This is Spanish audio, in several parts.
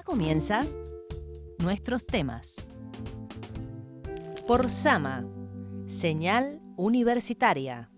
Comienza Nuestros Temas por Sama, Señal Universitaria.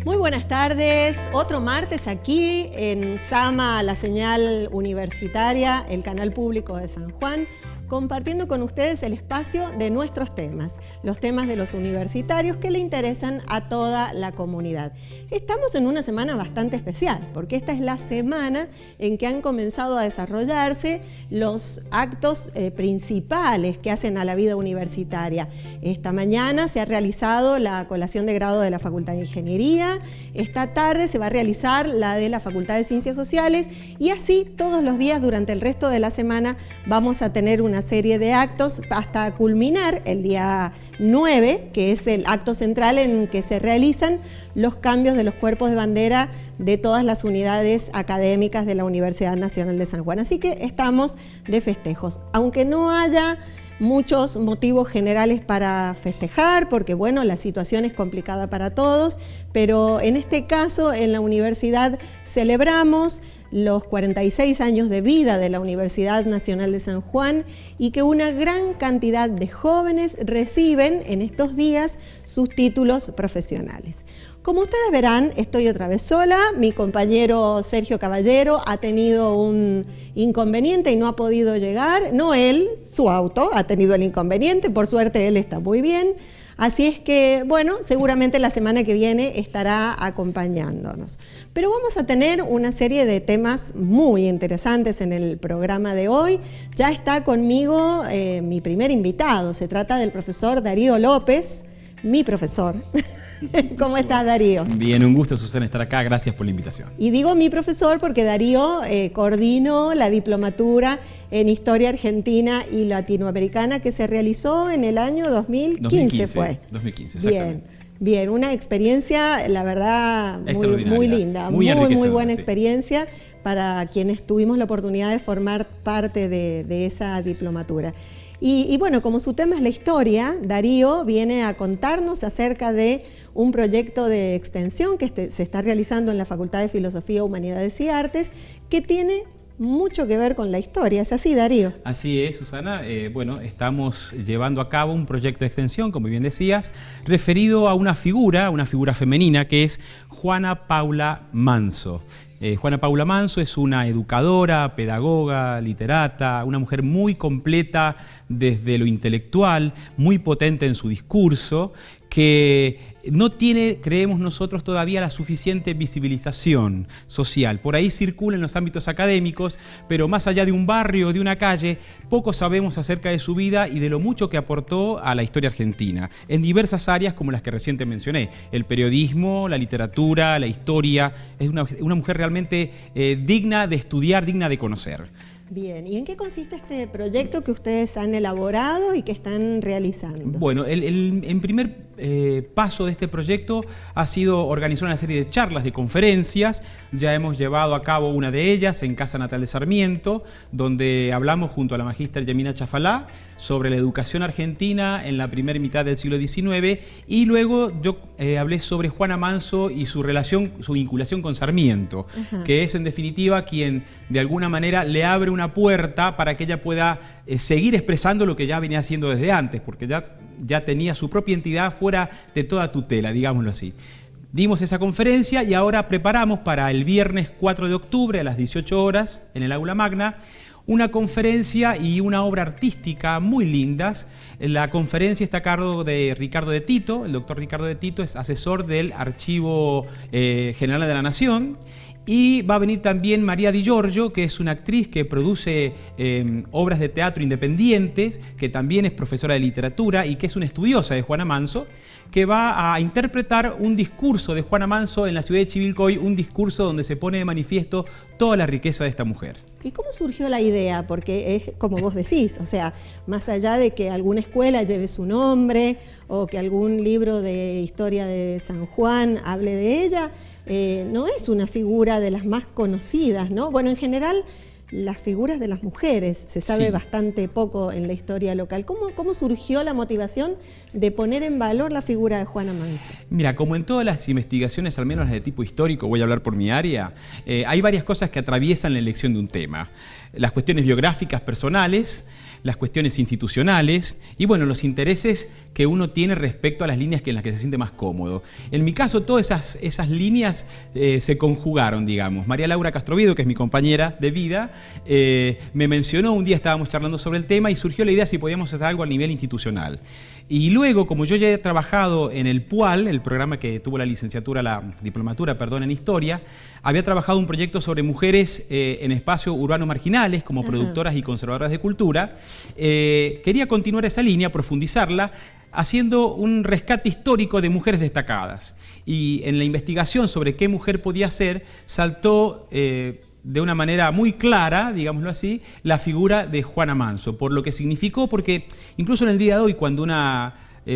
Muy buenas tardes, otro martes aquí en Sama, la Señal Universitaria, el canal público de San Juan, compartiendo con ustedes el espacio de nuestros temas, los temas de los universitarios que le interesan a toda la comunidad. Estamos en una semana bastante especial, porque esta es la semana en que han comenzado a desarrollarse los actos principales que hacen a la vida universitaria. Esta mañana se ha realizado la colación de grado de la Facultad de Ingeniería, esta tarde se va a realizar la de la Facultad de Ciencias Sociales y así todos los días durante el resto de la semana vamos a tener una serie de actos hasta culminar el día 9, que es el acto central en que se realizan los cambios de los cuerpos de bandera de todas las unidades académicas de la Universidad Nacional de San Juan. Así que estamos de festejos. Aunque no haya muchos motivos generales para festejar, porque bueno, la situación es complicada para todos, pero en este caso en la universidad celebramos los 46 años de vida de la Universidad Nacional de San Juan y que una gran cantidad de jóvenes reciben en estos días sus títulos profesionales. Como ustedes verán, estoy otra vez sola, mi compañero Sergio Caballero ha tenido un inconveniente y no ha podido llegar, no él, su auto ha tenido el inconveniente, por suerte él está muy bien, así es que, bueno, seguramente la semana que viene estará acompañándonos. Pero vamos a tener una serie de temas muy interesantes en el programa de hoy. Ya está conmigo mi primer invitado, se trata del profesor Darío López, mi profesor. ¿Cómo estás, Darío? Bien, un gusto, Susana, estar acá. Gracias por la invitación. Y digo mi profesor porque Darío coordinó la diplomatura en Historia Argentina y Latinoamericana que se realizó en el año 2015 fue. 2015, exactamente. Bien, una experiencia, la verdad, muy linda, muy buena experiencia para quienes tuvimos la oportunidad de formar parte de esa diplomatura. Y bueno, como su tema es la historia, Darío viene a contarnos acerca de un proyecto de extensión que se está realizando en la Facultad de Filosofía, Humanidades y Artes, que tiene mucho que ver con la historia. ¿Es así, Darío? Así es, Susana. Bueno, estamos llevando a cabo un proyecto de extensión, como bien decías, referido a una figura femenina que es Juana Paula Manso. Juana Paula Manso es una educadora, pedagoga, literata, una mujer muy completa desde lo intelectual, muy potente en su discurso, que no tiene, creemos nosotros, todavía la suficiente visibilización social. Por ahí circula en los ámbitos académicos, pero más allá de un barrio o de una calle, poco sabemos acerca de su vida y de lo mucho que aportó a la historia argentina, en diversas áreas como las que recién te mencioné: el periodismo, la literatura, la historia. Es una mujer realmente digna de estudiar, digna de conocer. Bien, ¿y en qué consiste este proyecto que ustedes han elaborado y que están realizando? Bueno, en primer paso de este proyecto ha sido organizar una serie de charlas, de conferencias. Ya hemos llevado a cabo una de ellas en Casa Natal de Sarmiento, donde hablamos junto a la magíster Yamina Chafalá sobre la educación argentina en la primera mitad del siglo XIX, y luego yo hablé sobre Juana Manso y su relación, su vinculación con Sarmiento, que es en definitiva quien de alguna manera le abre una puerta para que ella pueda seguir expresando lo que ya venía haciendo desde antes, porque ya tenía su propia entidad fuera de toda tutela, digámoslo así. Dimos esa conferencia y ahora preparamos para el viernes 4 de octubre a las 18 horas en el Aula Magna una conferencia y una obra artística muy lindas. La conferencia está a cargo de Ricardo de Tito. El doctor Ricardo de Tito es asesor del Archivo General de la Nación. Y va a venir también María Di Giorgio, que es una actriz que produce obras de teatro independientes, que también es profesora de literatura y que es una estudiosa de Juana Manso, que va a interpretar un discurso de Juana Manso en la ciudad de Chivilcoy, un discurso donde se pone de manifiesto toda la riqueza de esta mujer. ¿Y cómo surgió la idea? Porque es como vos decís, o sea, más allá de que alguna escuela lleve su nombre o que algún libro de historia de San Juan hable de ella, no es una figura de las más conocidas, ¿no? Bueno, en general, las figuras de las mujeres se sabe bastante poco en la historia local. ¿Cómo surgió la motivación de poner en valor la figura de Juana Manso? Mira, como en todas las investigaciones, al menos las de tipo histórico, voy a hablar por mi área, hay varias cosas que atraviesan la elección de un tema. Las cuestiones biográficas personales, las cuestiones institucionales y, bueno, los intereses que uno tiene respecto a las líneas en las que se siente más cómodo. En mi caso, todas esas líneas se conjugaron, digamos. María Laura Castroviedo, que es mi compañera de vida, me mencionó, un día estábamos charlando sobre el tema y surgió la idea si podíamos hacer algo a nivel institucional. Y luego, como yo ya he trabajado en el PUAL, el programa que tuvo la diplomatura en Historia, había trabajado un proyecto sobre mujeres en espacios urbanos marginales, como productoras y conservadoras de cultura. Quería continuar esa línea, profundizarla, haciendo un rescate histórico de mujeres destacadas. Y en la investigación sobre qué mujer podía ser, saltó de una manera muy clara, digámoslo así, la figura de Juana Manso, por lo que significó, porque incluso en el día de hoy, cuando una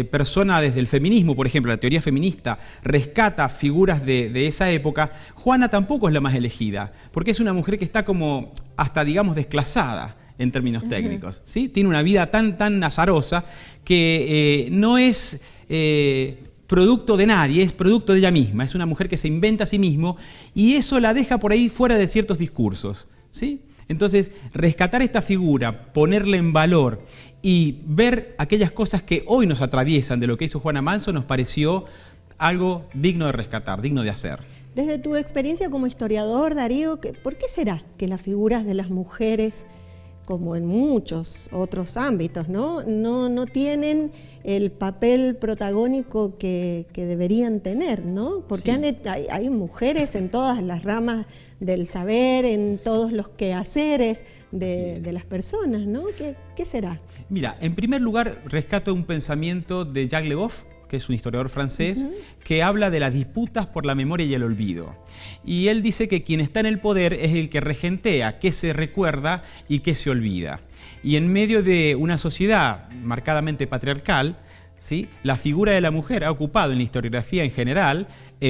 persona desde el feminismo, por ejemplo, la teoría feminista, rescata figuras de esa época, Juana tampoco es la más elegida, porque es una mujer que está como hasta, digamos, desclasada en términos técnicos, ¿sí? Tiene una vida tan azarosa que no es producto de nadie, es producto de ella misma. Es una mujer que se inventa a sí mismo y eso la deja por ahí fuera de ciertos discursos, ¿sí? Entonces, rescatar esta figura, ponerla en valor y ver aquellas cosas que hoy nos atraviesan de lo que hizo Juana Manso nos pareció algo digno de rescatar, digno de hacer. Desde tu experiencia como historiador, Darío, ¿por qué será que las figuras de las mujeres, como en muchos otros ámbitos, no tienen el papel protagónico que deberían tener, ¿no? Porque hay mujeres en todas las ramas del saber, en todos los quehaceres de las personas, ¿no? ¿Qué será? Mira, en primer lugar, rescato un pensamiento de Jacques Le Goff, que es un historiador francés, que habla de las disputas por la memoria y el olvido. Y él dice que quien está en el poder es el que regentea qué se recuerda y qué se olvida. Y en medio de una sociedad marcadamente patriarcal, ¿sí?, la figura de la mujer ha ocupado en la historiografía en general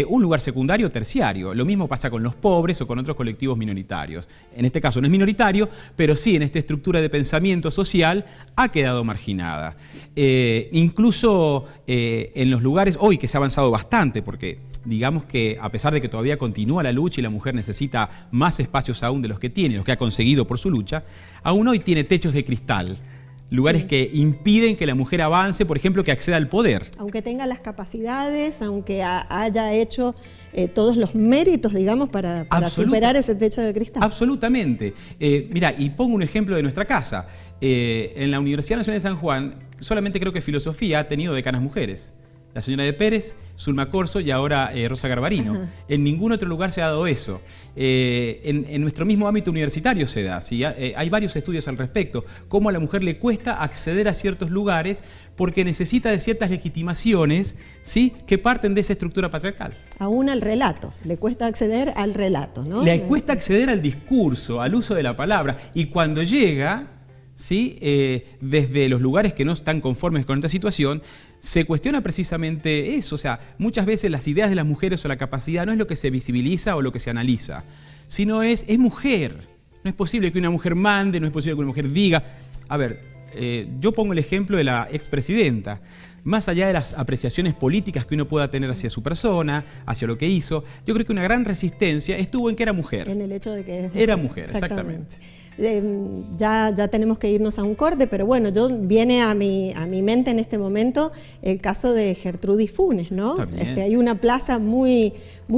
un lugar secundario o terciario. Lo mismo pasa con los pobres o con otros colectivos minoritarios. En este caso no es minoritario, pero sí en esta estructura de pensamiento social ha quedado marginada. Incluso en los lugares, hoy que se ha avanzado bastante, porque digamos que a pesar de que todavía continúa la lucha y la mujer necesita más espacios aún de los que tiene, los que ha conseguido por su lucha, aún hoy tiene techos de cristal. Lugares que impiden que la mujer avance, por ejemplo, que acceda al poder. Aunque tenga las capacidades, aunque haya hecho todos los méritos, digamos, para superar ese techo de cristal. Absolutamente. Mira, y pongo un ejemplo de nuestra casa. En la Universidad Nacional de San Juan, solamente creo que filosofía ha tenido decanas mujeres. La señora de Pérez, Zulma Corso y ahora Rosa Garbarino. En ningún otro lugar se ha dado eso. En nuestro mismo ámbito universitario se da. ¿Sí? Hay varios estudios al respecto. Cómo a la mujer le cuesta acceder a ciertos lugares porque necesita de ciertas legitimaciones, ¿sí?, que parten de esa estructura patriarcal. Aún al relato. Le cuesta acceder al relato, ¿no? Le cuesta acceder al discurso, al uso de la palabra. Y cuando llega, ¿sí?, desde los lugares que no están conformes con esta situación, se cuestiona precisamente eso. O sea, muchas veces las ideas de las mujeres o la capacidad no es lo que se visibiliza o lo que se analiza, sino es mujer. No es posible que una mujer mande, no es posible que una mujer diga. A ver, yo pongo el ejemplo de la expresidenta. Más allá de las apreciaciones políticas que uno pueda tener hacia su persona, hacia lo que hizo, yo creo que una gran resistencia estuvo en que era mujer. En el hecho de que era mujer, exactamente. Ya tenemos que irnos a un corte, pero bueno, viene a mi mente en este momento el caso de Gertrudis Funes, ¿no? Hay una plaza muy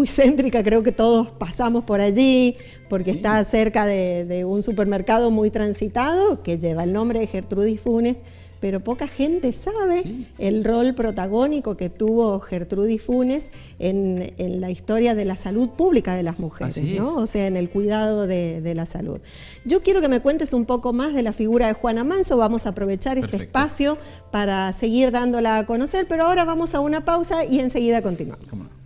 céntrica, creo que todos pasamos por allí, porque está cerca de un supermercado muy transitado que lleva el nombre de Gertrudis Funes, pero poca gente sabe el rol protagónico que tuvo Gertrudis Funes en la historia de la salud pública de las mujeres, ¿no? O sea, en el cuidado de la salud. Yo quiero que me cuentes un poco más de la figura de Juana Manso. Vamos a aprovechar este espacio para seguir dándola a conocer, pero ahora vamos a una pausa y enseguida continuamos. ¿Cómo no?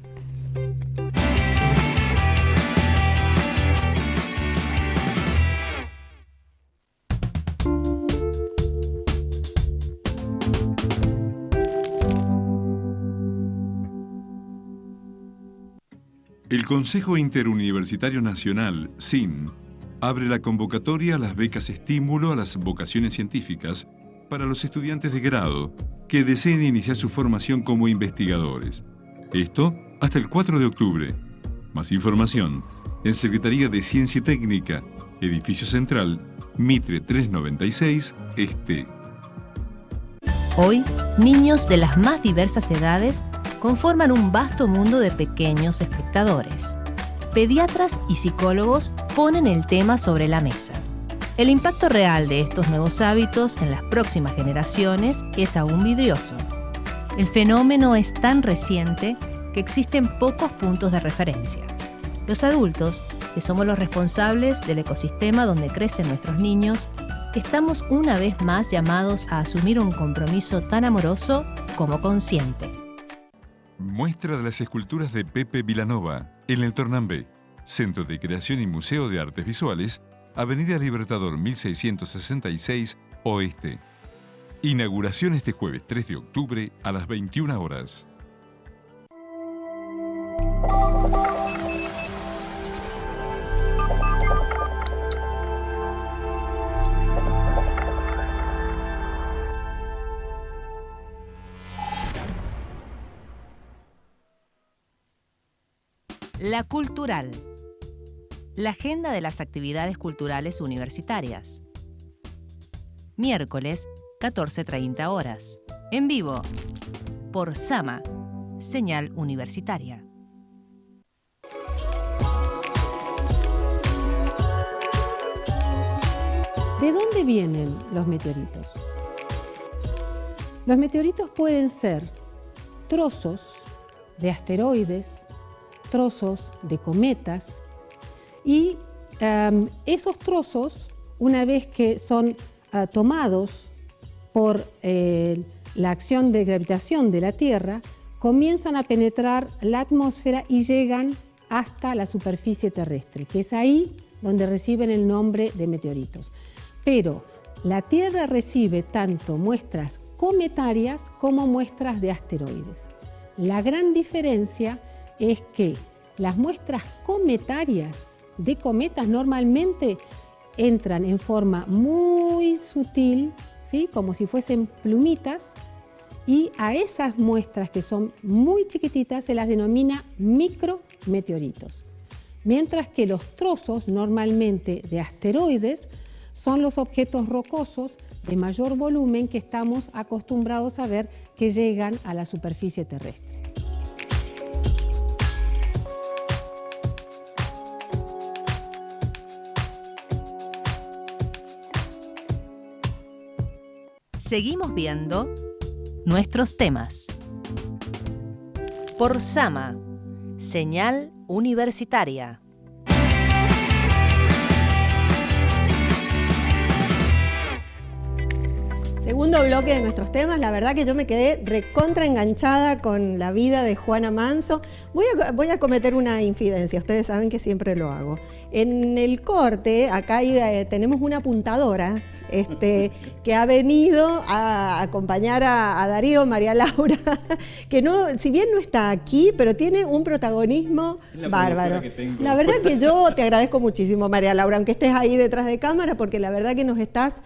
El Consejo Interuniversitario Nacional, CIN, abre la convocatoria a las becas estímulo a las vocaciones científicas para los estudiantes de grado que deseen iniciar su formación como investigadores. Esto hasta el 4 de octubre. Más información en Secretaría de Ciencia y Técnica, Edificio Central, Mitre 396, Este. Hoy, niños de las más diversas edades conforman un vasto mundo de pequeños espectadores. Pediatras y psicólogos ponen el tema sobre la mesa. El impacto real de estos nuevos hábitos en las próximas generaciones es aún vidrioso. El fenómeno es tan reciente que existen pocos puntos de referencia. Los adultos, que somos los responsables del ecosistema donde crecen nuestros niños, estamos una vez más llamados a asumir un compromiso tan amoroso como consciente. Muestra de las esculturas de Pepe Vilanova en el Tornambé, Centro de Creación y Museo de Artes Visuales, Avenida Libertador 1666, Oeste. Inauguración este jueves 3 de octubre a las 21 horas. La Cultural. La agenda de las actividades culturales universitarias. Miércoles, 14:30 horas. En vivo, por Sama, señal universitaria. ¿De dónde vienen los meteoritos? Los meteoritos pueden ser trozos de asteroides, trozos de cometas, y esos trozos, una vez que son tomados por la acción de gravitación de la Tierra, comienzan a penetrar la atmósfera y llegan hasta la superficie terrestre, que es ahí donde reciben el nombre de meteoritos. Pero la Tierra recibe tanto muestras cometarias como muestras de asteroides. La gran diferencia es que las muestras cometarias de cometas normalmente entran en forma muy sutil, ¿sí? Como si fuesen plumitas, y a esas muestras que son muy chiquititas se las denomina micrometeoritos. Mientras que los trozos normalmente de asteroides son los objetos rocosos de mayor volumen que estamos acostumbrados a ver que llegan a la superficie terrestre. Seguimos viendo nuestros temas. Por Sama, señal universitaria. Segundo bloque de nuestros temas. La verdad que yo me quedé recontra enganchada con la vida de Juana Manso. Voy a cometer una infidencia, ustedes saben que siempre lo hago. En el corte, acá tenemos una apuntadora que ha venido a acompañar a Darío, María Laura, que no, si bien no está aquí, pero tiene un protagonismo bárbaro. La verdad que yo te agradezco muchísimo, María Laura, aunque estés ahí detrás de cámara, porque la verdad que nos estás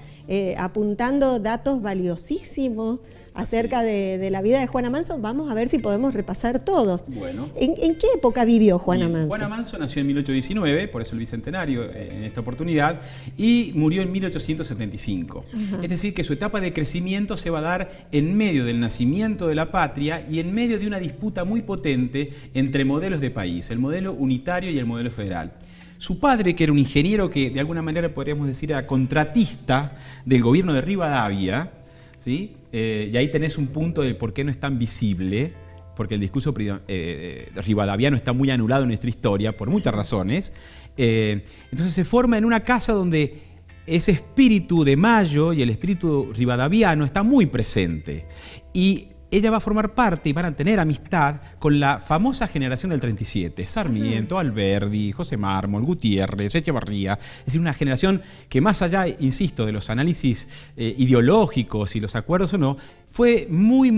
apuntando datos valiosísimos acerca de la vida de Juana Manso. Vamos a ver si podemos repasar todos. Bueno. ¿En qué época vivió Juana Manso? Juana Manso nació en 1819, por eso el bicentenario en esta oportunidad, y murió en 1875. Ajá. Es decir, que su etapa de crecimiento se va a dar en medio del nacimiento de la patria y en medio de una disputa muy potente entre modelos de país, el modelo unitario y el modelo federal. Su padre, que era un ingeniero que de alguna manera podríamos decir era contratista del gobierno de Rivadavia, ¿sí? Y ahí tenés un punto de por qué no es tan visible, porque el discurso rivadaviano está muy anulado en nuestra historia por muchas razones. Entonces se forma en una casa donde ese espíritu de Mayo y el espíritu rivadaviano está muy presente. Y ella va a formar parte y van a tener amistad con la famosa generación del 37, Sarmiento, Alberdi, José Mármol, Gutiérrez, Echevarría. Es decir, una generación que más allá, insisto, de los análisis ideológicos y los acuerdos o no, fue muy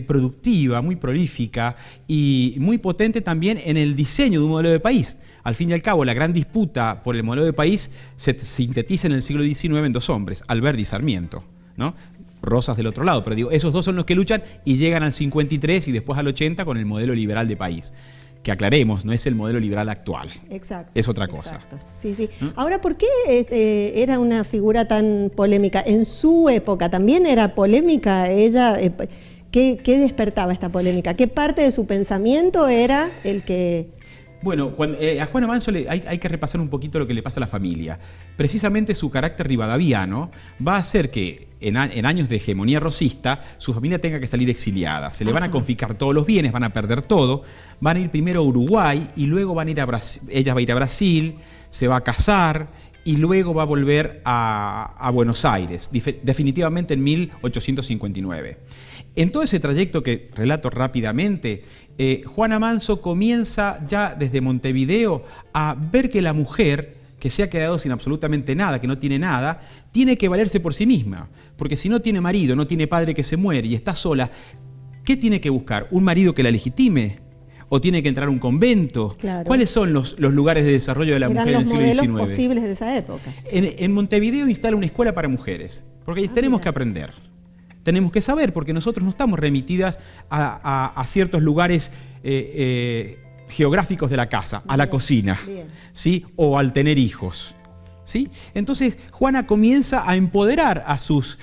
productiva, muy prolífica y muy potente también en el diseño de un modelo de país. Al fin y al cabo, la gran disputa por el modelo de país se sintetiza en el siglo XIX en dos hombres, Alberdi y Sarmiento, ¿no? Rosas del otro lado, pero digo, esos dos son los que luchan y llegan al 53 y después al 80 con el modelo liberal de país. Que aclaremos, no es el modelo liberal actual. Exacto. Es otra cosa. Sí. Ahora, ¿por qué era una figura tan polémica? En su época también era polémica ella. ¿Qué despertaba esta polémica? ¿Qué parte de su pensamiento era el que...? Bueno, a Juana Manso hay que repasar un poquito lo que le pasa a la familia. Precisamente su carácter rivadaviano va a hacer que en años de hegemonía rosista su familia tenga que salir exiliada. Se le van a confiscar todos los bienes, van a perder todo. Van a ir primero a Uruguay y luego van a ir a Brasil. Ella va a ir a Brasil, se va a casar y luego va a volver a Buenos Aires, definitivamente en 1859. En todo ese trayecto que relato rápidamente, Juana Manso comienza ya desde Montevideo a ver que la mujer, que se ha quedado sin absolutamente nada, que no tiene nada, tiene que valerse por sí misma. Porque si no tiene marido, no tiene padre que se muere y está sola, ¿qué tiene que buscar? ¿Un marido que la legitime? ¿O tiene que entrar a un convento? Claro. ¿Cuáles son los lugares de desarrollo de la mujer en el siglo XIX? Eran los modelos posibles de esa época. En Montevideo instala una escuela para mujeres, porque tenemos que aprender. Tenemos que saber, porque nosotros no estamos remitidas a ciertos lugares geográficos de la casa, a la cocina, ¿sí? O al tener hijos, ¿sí? Entonces, Juana comienza a empoderar a sus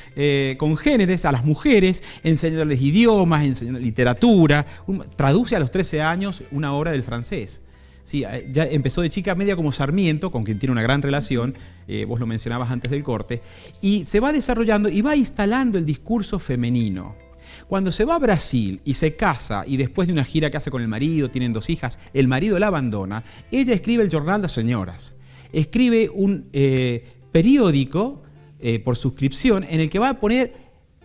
congéneres, a las mujeres, enseñándoles idiomas, enseñándoles literatura. Traduce a los 13 años una obra del francés. Sí, ya empezó de chica media como Sarmiento, con quien tiene una gran relación, vos lo mencionabas antes del corte, y se va desarrollando y va instalando el discurso femenino. Cuando se va a Brasil y se casa, y después de una gira que hace con el marido, tienen 2 hijas, el marido la abandona, ella escribe el Jornal de Señoras, escribe un periódico por suscripción en el que va a poner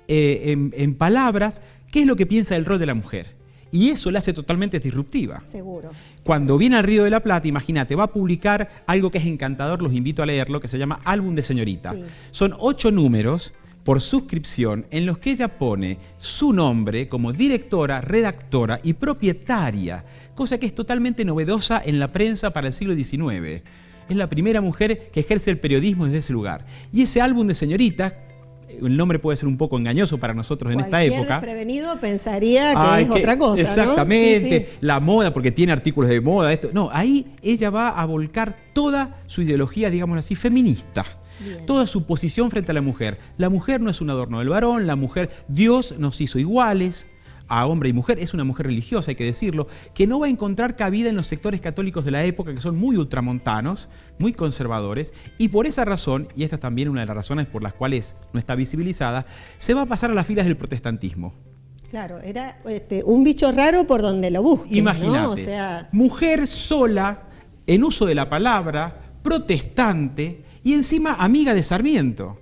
en palabras qué es lo que piensa del rol de la mujer. Y eso la hace totalmente disruptiva. Seguro. Cuando viene al Río de la Plata, imagínate, va a publicar algo que es encantador, los invito a leerlo, que se llama Álbum de Señorita. Sí. Son 8 números por suscripción en los que ella pone su nombre como directora, redactora y propietaria, cosa que es totalmente novedosa en la prensa para el siglo XIX. Es la primera mujer que ejerce el periodismo desde ese lugar. Y ese Álbum de Señorita, el nombre puede ser un poco engañoso para nosotros en esta época. Cualquier desprevenido pensaría que es otra cosa, exactamente, ¿no? Sí. La moda, porque tiene artículos de moda, esto. No, ahí ella va a volcar toda su ideología, digamos así, feminista. Bien. Toda su posición frente a la mujer. La mujer no es un adorno del varón, la mujer, Dios nos hizo iguales a hombre y mujer, es una mujer religiosa, hay que decirlo, que no va a encontrar cabida en los sectores católicos de la época, que son muy ultramontanos, muy conservadores, y por esa razón, y esta es también una de las razones por las cuales no está visibilizada, se va a pasar a las filas del protestantismo. Claro, era un bicho raro por donde lo busques. Imagínate, ¿no? O sea... mujer sola, en uso de la palabra, protestante, y encima amiga de Sarmiento.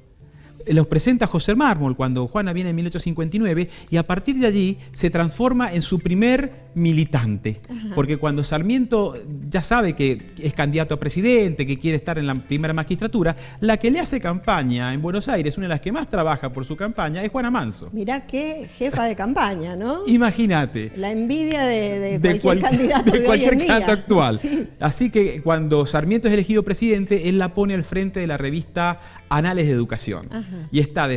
Los presenta José Mármol cuando Juana viene en 1859 y a partir de allí se transforma en su primer militante. Ajá. Porque cuando Sarmiento ya sabe que es candidato a presidente, que quiere estar en la primera magistratura, la que le hace campaña en Buenos Aires, una de las que más trabaja por su campaña, es Juana Manso. Mirá qué jefa de campaña, ¿no? Imagínate. La envidia de cualquier candidato de cualquier hoy en candidato día. actual. Sí. Así que cuando Sarmiento es elegido presidente, él la pone al frente de la revista Anales de Educación. Ajá. Y está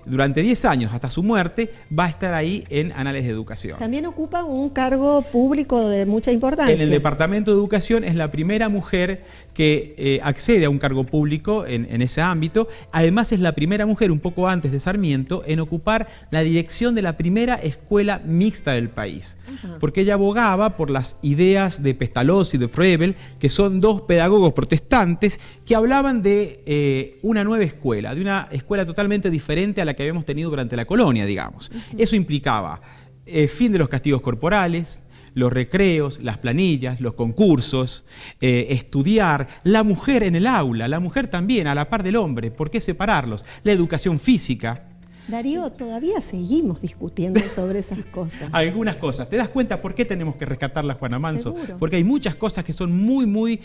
durante 10 años hasta su muerte, va a estar ahí en Anales de Educación. También ocupa un cargo público de mucha importancia. En el Departamento de Educación es la primera mujer que accede a un cargo público en ese ámbito. Además es la primera mujer, un poco antes de Sarmiento, en ocupar la dirección de la primera escuela mixta del país. Ajá. Porque ella abogaba por las ideas de Pestalozzi y de Froebel, que son 2 pedagogos protestantes que hablaban de una nueva escuela, de una escuela totalmente diferente a la que habíamos tenido durante la colonia, digamos. Uh-huh. Eso implicaba fin de los castigos corporales, los recreos, las planillas, los concursos, estudiar, la mujer en el aula, la mujer también a la par del hombre, ¿por qué separarlos? La educación física, Darío, todavía seguimos discutiendo sobre esas cosas. Algunas cosas. ¿Te das cuenta por qué tenemos que rescatarla, Juana Manso? Seguro. Porque hay muchas cosas que son muy, muy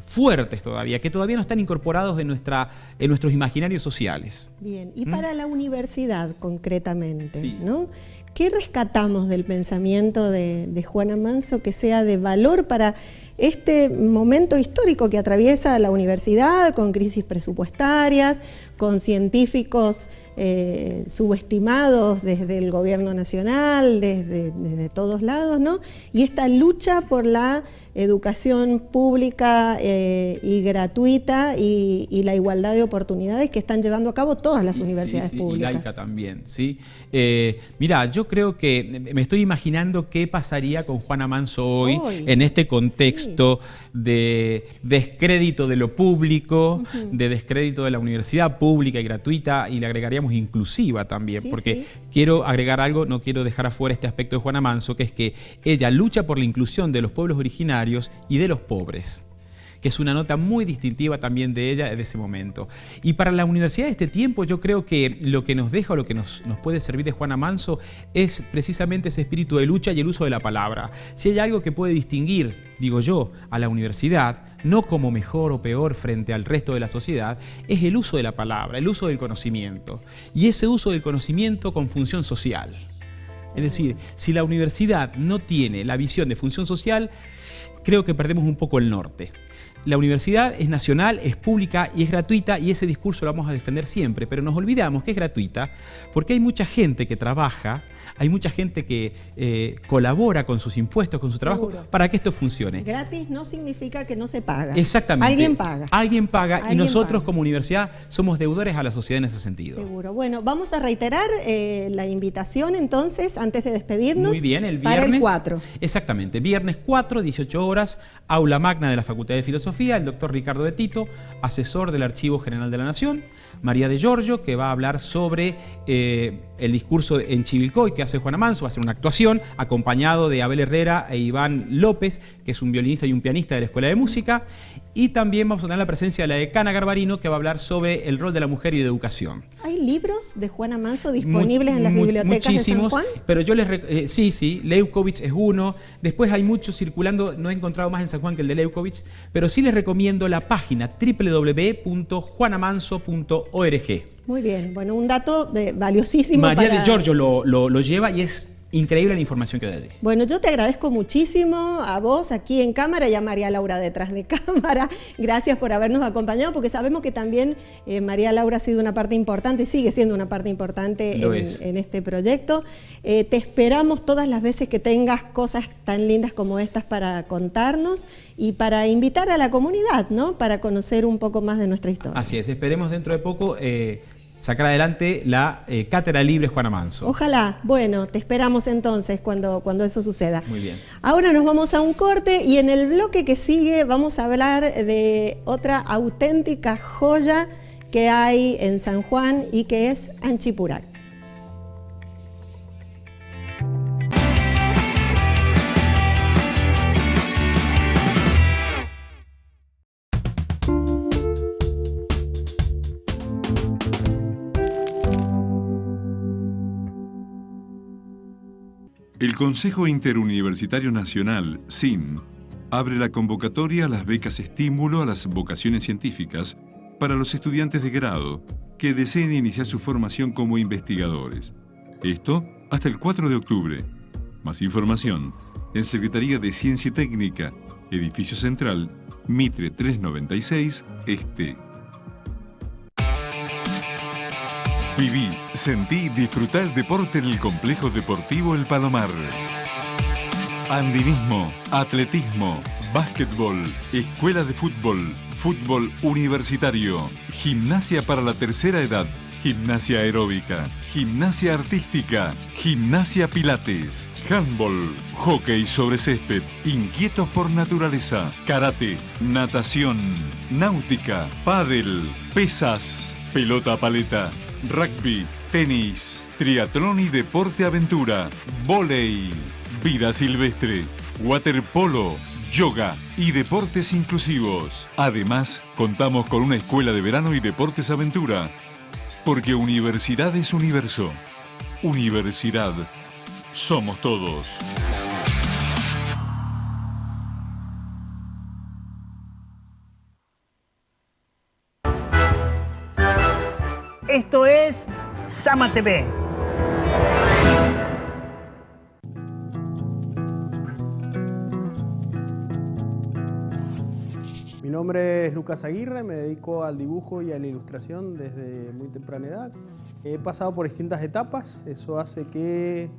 fuertes todavía, que todavía no están incorporados en nuestros imaginarios sociales. Bien, y para la universidad concretamente, Sí. ¿no? ¿Qué rescatamos del pensamiento de Juana Manso que sea de valor para este momento histórico que atraviesa la universidad, con crisis presupuestarias, con científicos subestimados desde el gobierno nacional, desde todos lados, ¿no? Y esta lucha por la educación pública y gratuita y la igualdad de oportunidades que están llevando a cabo todas las universidades públicas. Y laica también, ¿sí? Mira, yo creo que me estoy imaginando qué pasaría con Juana Manso hoy en este contexto de descrédito de lo público, de descrédito de la universidad pública y gratuita, y le agregaríamos inclusiva también, porque quiero agregar algo, no quiero dejar afuera este aspecto de Juana Manso, que es que ella lucha por la inclusión de los pueblos originarios y de los pobres, que es una nota muy distintiva también de ella de ese momento. Y para la universidad de este tiempo, yo creo que lo que nos deja o lo que nos puede servir de Juana Manso es precisamente ese espíritu de lucha y el uso de la palabra. Si hay algo que puede distinguir, digo yo, a la universidad, no como mejor o peor frente al resto de la sociedad, es el uso de la palabra, el uso del conocimiento. Y ese uso del conocimiento con función social. Es decir, si la universidad no tiene la visión de función social, creo que perdemos un poco el norte. La universidad es nacional, es pública y es gratuita, y ese discurso lo vamos a defender siempre, pero nos olvidamos que es gratuita porque hay mucha gente que trabaja, hay mucha gente que colabora con sus impuestos, con su trabajo, para que esto funcione. Gratis no significa que no se paga. Exactamente. Alguien paga. Alguien paga, y Alguien nosotros paga. como universidad somos deudores a la sociedad en ese sentido. Seguro. Bueno, vamos a reiterar la invitación entonces, antes de despedirnos. Muy bien, el viernes. Para el 4. Exactamente, viernes 4, 18 horas, aula magna de la Facultad de Filosofía, el doctor Ricardo de Tito, asesor del Archivo General de la Nación, María de Giorgio, que va a hablar sobre el discurso en Chivilcoy que hace Juana Manso, va a hacer una actuación acompañado de Abel Herrera e Iván López, que es un violinista y un pianista de la Escuela de Música, y también vamos a tener la presencia de la decana Garbarino, que va a hablar sobre el rol de la mujer y de educación. ¿Hay libros de Juana Manso disponibles en las bibliotecas muchísimos, de San Juan? Pero yo les sí, Leucovitz es uno, después hay muchos circulando, no he encontrado más en San Juan que el de Leucovitz, pero sí les recomiendo la página www.juanamanso.org. Muy bien, bueno, un dato valiosísimo. María para... de Giorgio lo lleva y es increíble la información que da allí. Bueno, yo te agradezco muchísimo a vos aquí en cámara y a María Laura detrás de cámara. Gracias por habernos acompañado, porque sabemos que también María Laura ha sido una parte importante, sigue siendo una parte importante en este proyecto. Te esperamos todas las veces que tengas cosas tan lindas como estas para contarnos y para invitar a la comunidad, ¿no? Para conocer un poco más de nuestra historia. Así es, esperemos dentro de poco sacar adelante la Cátedra Libre Juana Manso. Ojalá. Bueno, te esperamos entonces cuando eso suceda. Muy bien. Ahora nos vamos a un corte y en el bloque que sigue vamos a hablar de otra auténtica joya que hay en San Juan y que es Anchipurac. El Consejo Interuniversitario Nacional, CIN, abre la convocatoria a las becas estímulo a las vocaciones científicas para los estudiantes de grado que deseen iniciar su formación como investigadores. Esto hasta el 4 de octubre. Más información en Secretaría de Ciencia y Técnica, Edificio Central, Mitre 396, Este. Viví, sentí y disfruté el deporte en el Complejo Deportivo El Palomar. Andinismo, atletismo, básquetbol, escuela de fútbol, fútbol universitario, gimnasia para la tercera edad, gimnasia aeróbica, gimnasia artística, gimnasia pilates, handball, hockey sobre césped, inquietos por naturaleza, karate, natación, náutica, pádel, pesas, pelota paleta, rugby, tenis, triatlón y deporte aventura, vóley, vida silvestre, waterpolo, yoga y deportes inclusivos. Además, contamos con una escuela de verano y deportes aventura. Porque universidad es universo. Universidad somos todos. Esto es Sama TV. Mi nombre es Lucas Aguirre, me dedico al dibujo y a la ilustración desde muy temprana edad. He pasado por distintas etapas, eso hace que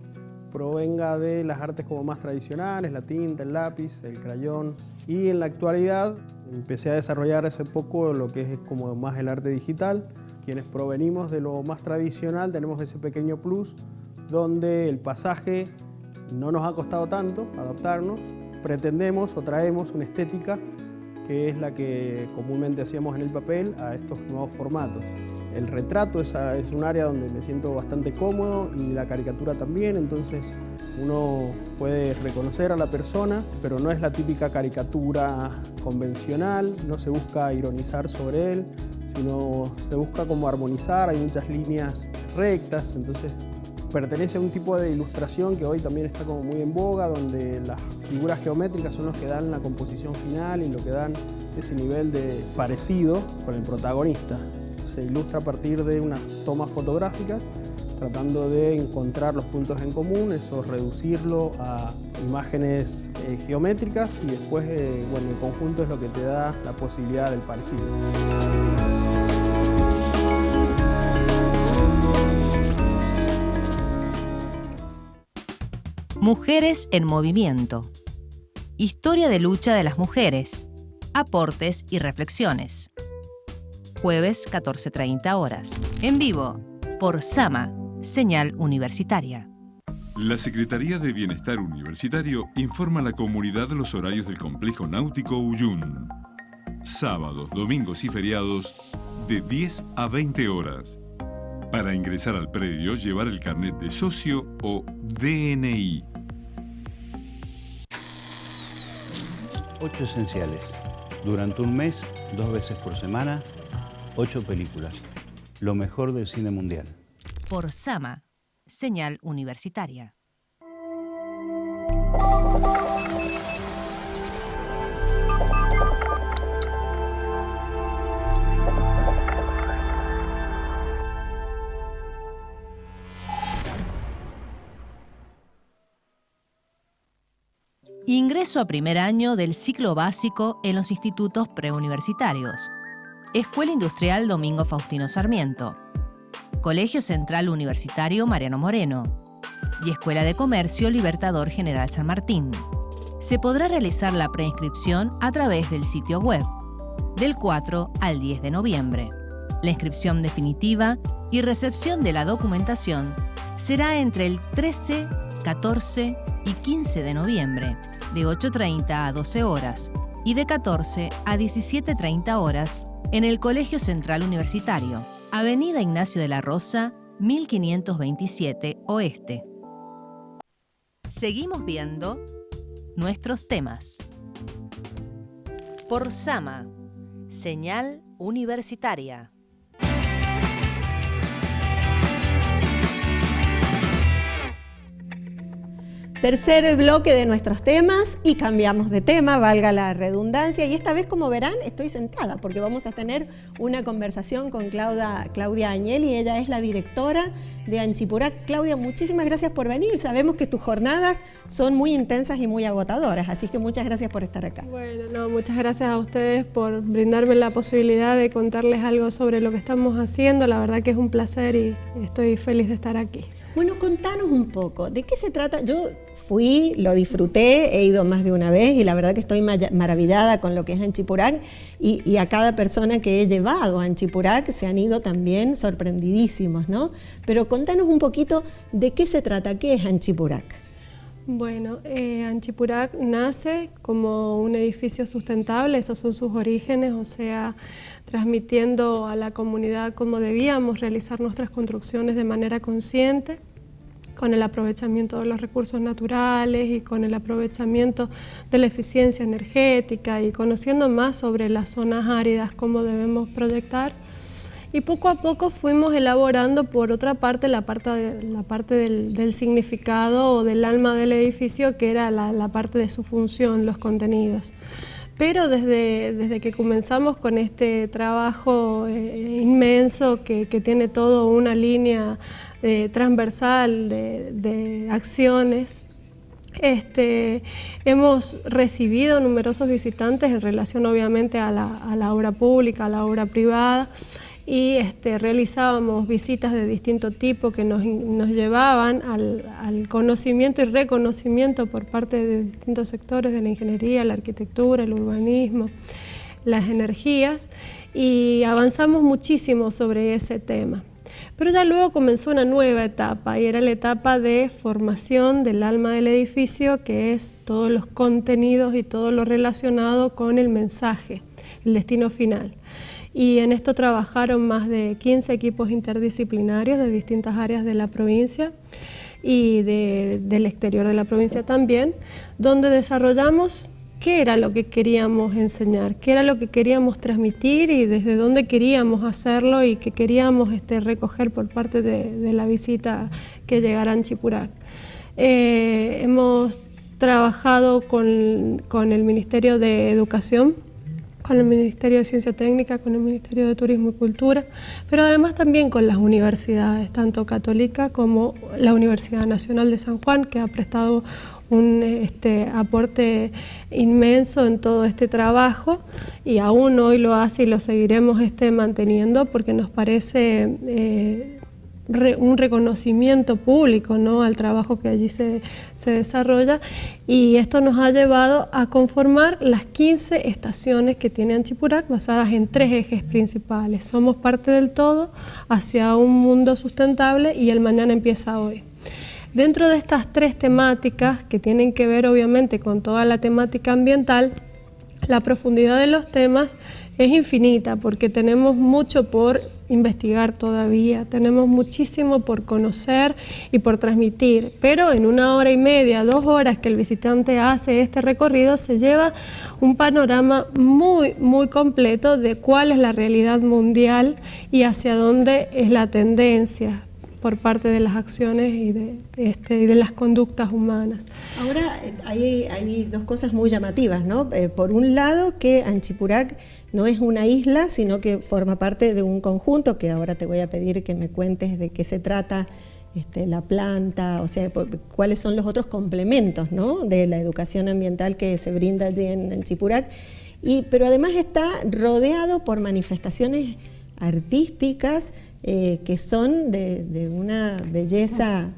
provenga de las artes como más tradicionales, la tinta, el lápiz, el crayón. Y en la actualidad empecé a desarrollar hace poco lo que es como más el arte digital. Quienes provenimos de lo más tradicional tenemos ese pequeño plus donde el pasaje no nos ha costado tanto adaptarnos. Pretendemos o traemos una estética que es la que comúnmente hacíamos en el papel a estos nuevos formatos. El retrato es un área donde me siento bastante cómodo y la caricatura también, entonces uno puede reconocer a la persona, pero no es la típica caricatura convencional, no se busca ironizar sobre él, sino se busca como armonizar, hay muchas líneas rectas, entonces pertenece a un tipo de ilustración que hoy también está como muy en boga, donde las figuras geométricas son los que dan la composición final y lo que dan ese nivel de parecido con el protagonista. Se ilustra a partir de unas tomas fotográficas, tratando de encontrar los puntos en común, eso reducirlo a imágenes geométricas y después, bueno, el conjunto es lo que te da la posibilidad del parecido. Mujeres en movimiento. Historia de lucha de las mujeres. Aportes y reflexiones. Jueves 14:30 horas. En vivo, por Sama, señal universitaria. La Secretaría de Bienestar Universitario informa a la comunidad los horarios del Complejo Náutico Uyun. Sábados, domingos y feriados, de 10 a 20 horas. Para ingresar al predio, llevar el carnet de socio o DNI. 8 esenciales. Durante un mes, 2 veces por semana, 8 películas. Lo mejor del cine mundial. Por Sama, señal universitaria. Ingreso a primer año del ciclo básico en los institutos preuniversitarios. Escuela Industrial Domingo Faustino Sarmiento, Colegio Central Universitario Mariano Moreno y Escuela de Comercio Libertador General San Martín. Se podrá realizar la preinscripción a través del sitio web, del 4 al 10 de noviembre. La inscripción definitiva y recepción de la documentación será entre el 13, 14 y 15 de noviembre, de 8:30 a 12 horas y de 14 a 17:30 horas en el Colegio Central Universitario, Avenida Ignacio de la Rosa, 1527 Oeste. Seguimos viendo nuestros temas. Por Sama, señal universitaria. Tercer bloque de nuestros temas y cambiamos de tema, valga la redundancia. Y esta vez, como verán, estoy sentada porque vamos a tener una conversación con Claudia Agnelli. Ella es la directora de Anchipurac. Claudia, muchísimas gracias por venir. Sabemos que tus jornadas son muy intensas y muy agotadoras, así que muchas gracias por estar acá. Bueno, muchas gracias a ustedes por brindarme la posibilidad de contarles algo sobre lo que estamos haciendo. La verdad que es un placer y estoy feliz de estar aquí. Bueno, contanos un poco, ¿de qué se trata? Yo fui, lo disfruté, he ido más de una vez y la verdad que estoy maravillada con lo que es Anchipurac y a cada persona que he llevado a Anchipurac se han ido también sorprendidísimos, ¿no? Pero contanos un poquito de qué se trata, ¿qué es Anchipurac? Bueno, Anchipurac nace como un edificio sustentable, esos son sus orígenes, o sea, transmitiendo a la comunidad cómo debíamos realizar nuestras construcciones de manera consciente, con el aprovechamiento de los recursos naturales y con el aprovechamiento de la eficiencia energética y conociendo más sobre las zonas áridas, cómo debemos proyectar. y poco a poco fuimos elaborando por otra parte la parte del significado o del alma del edificio, que era la parte de su función, los contenidos. Pero desde que comenzamos con este trabajo inmenso que tiene toda una línea transversal de acciones, hemos recibido numerosos visitantes en relación obviamente a la obra pública, a la obra privada, y realizábamos visitas de distinto tipo que nos llevaban al conocimiento y reconocimiento por parte de distintos sectores de la ingeniería, la arquitectura, el urbanismo, las energías, y avanzamos muchísimo sobre ese tema. Pero ya luego comenzó una nueva etapa, y era la etapa de formación del alma del edificio, que es todos los contenidos y todo lo relacionado con el mensaje, el destino final. Y en esto trabajaron más de 15 equipos interdisciplinarios de distintas áreas de la provincia y del exterior de la provincia también, donde desarrollamos qué era lo que queríamos enseñar, qué era lo que queríamos transmitir y desde dónde queríamos hacerlo y qué queríamos recoger por parte de la visita que llegara a Anchipurac. Hemos trabajado con el Ministerio de Educación, con el Ministerio de Ciencia Técnica, con el Ministerio de Turismo y Cultura, pero además también con las universidades, tanto católica como la Universidad Nacional de San Juan, que ha prestado un aporte inmenso en todo este trabajo, y aún hoy lo hace y lo seguiremos manteniendo, porque nos parece un reconocimiento público, ¿no?, al trabajo que allí se desarrolla, y esto nos ha llevado a conformar las 15 estaciones que tiene Anchipurac, basadas en 3 ejes principales. Somos parte del todo hacia un mundo sustentable, y el mañana empieza hoy. Dentro de estas 3 temáticas, que tienen que ver obviamente con toda la temática ambiental, la profundidad de los temas es infinita, porque tenemos mucho por investigar todavía, tenemos muchísimo por conocer y por transmitir, pero en 1 hora y media, 2 horas que el visitante hace este recorrido, se lleva un panorama muy, muy completo de cuál es la realidad mundial y hacia dónde es la tendencia por parte de las acciones y de las conductas humanas. Ahora hay 2 cosas muy llamativas, ¿no? Por un lado, que Anchipurac no es una isla, sino que forma parte de un conjunto, que ahora te voy a pedir que me cuentes de qué se trata la planta, o sea, cuáles son los otros complementos, ¿no?, de la educación ambiental que se brinda allí en Anchipurac, pero además está rodeado por manifestaciones artísticas que son de una belleza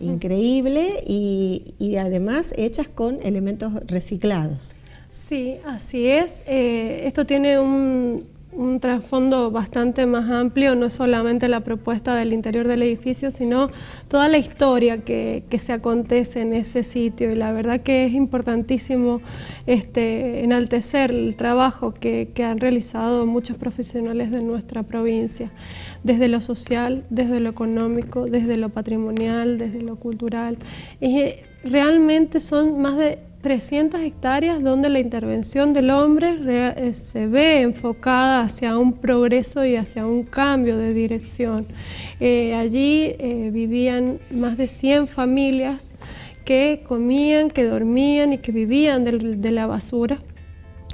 increíble y además hechas con elementos reciclados. Sí, así es. Esto tiene un trasfondo bastante más amplio, no es solamente la propuesta del interior del edificio, sino toda la historia que se acontece en ese sitio, y la verdad que es importantísimo enaltecer el trabajo que han realizado muchos profesionales de nuestra provincia, desde lo social, desde lo económico, desde lo patrimonial, desde lo cultural. Realmente son más de 300 hectáreas donde la intervención del hombre se ve enfocada hacia un progreso y hacia un cambio de dirección. Allí vivían más de 100 familias que comían, que dormían y que vivían de la basura,